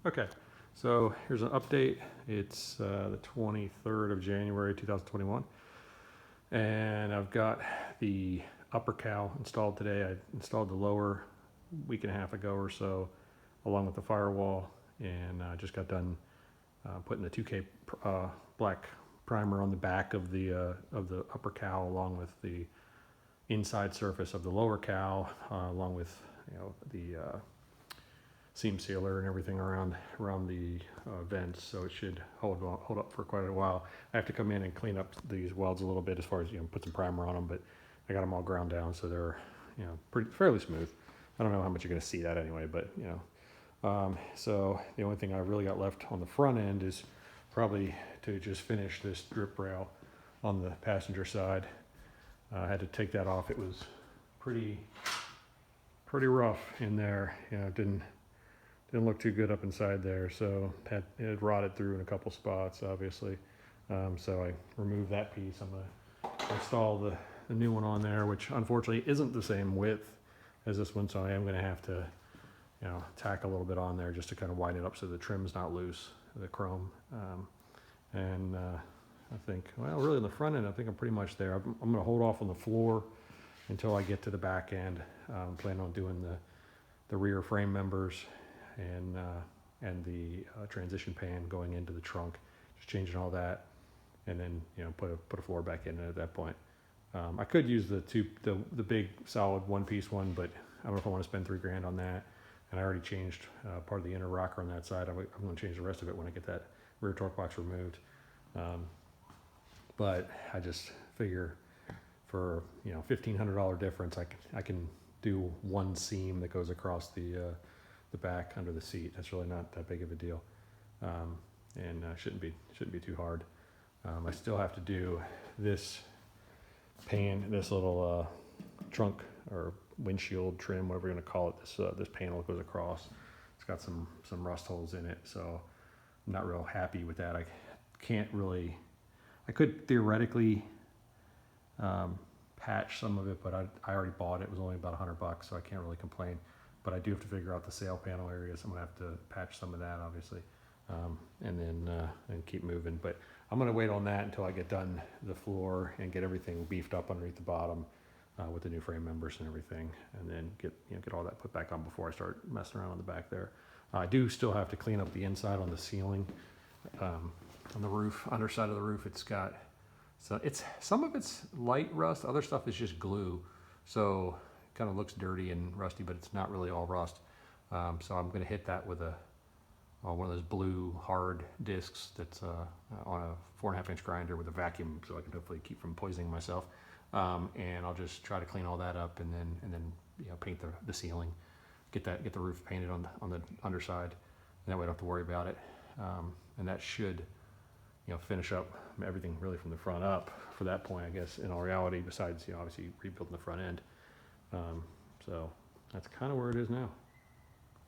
Okay, so here's an update. It's the 23rd of January 2021, and I've got the upper cowl installed today. I installed the lower a week and a half ago or so, along with the firewall, and I just got done putting the 2K black primer on the back of the upper cowl, along with the inside surface of the lower cowl, along with the seam sealer and everything around the vents, so it should hold up for quite a while. I have to come in and clean up these welds a little bit, as far as put some primer on them, but I got them all ground down, so they're fairly smooth. I don't know how much you're going to see that anyway, but so the only thing I really got left on the front end is probably to just finish this drip rail on the passenger side. I had to take that off. It was pretty rough in there. It didn't look too good up inside there, so it rotted through in a couple spots, obviously. So I removed that piece. I'm gonna install the new one on there, which unfortunately isn't the same width as this one, so I am gonna have to tack a little bit on there just to kind of widen it up so the trim's not loose, the chrome. I think, well, really in the front end, I think I'm pretty much there. I'm gonna hold off on the floor until I get to the back end. I'm planning on doing the rear frame members and the transition pan going into the trunk, just changing all that, and then put a floor back in at that point. I could use the big solid one-piece one, but I don't know if I want to spend $3 grand on that. And I already changed part of the inner rocker on that side. I'm going to change the rest of it when I get that rear torque box removed. But I just figure for $1,500 difference, I can do one seam that goes across the back under the seat. That's really not that big of a deal, and shouldn't be too hard. I still have to do this pan, this little trunk or windshield trim, whatever you're going to call it. This panel that goes across. It's got some rust holes in it, so I'm not real happy with that. I could theoretically patch some of it, but I already bought it. It was only about $100, so I can't really complain. But I do have to figure out the sail panel areas. I'm gonna have to patch some of that, obviously, and then keep moving. But I'm gonna wait on that until I get done the floor and get everything beefed up underneath the bottom with the new frame members and everything, and then get all that put back on before I start messing around on the back there. I do still have to clean up the inside on the ceiling, on the roof, underside of the roof. Some of it's light rust, other stuff is just glue, so it kind of looks dirty and rusty, but it's not really all rust. So I'm going to hit that with one of those blue hard discs that's on a 4.5-inch grinder with a vacuum, so I can hopefully keep from poisoning myself. And I'll just try to clean all that up, and then paint the ceiling, get the roof painted on the underside, and that way I don't have to worry about it. And that should finish up everything really from the front up for that point, I guess, in all reality, besides obviously rebuilding the front end. So that's kind of where it is now.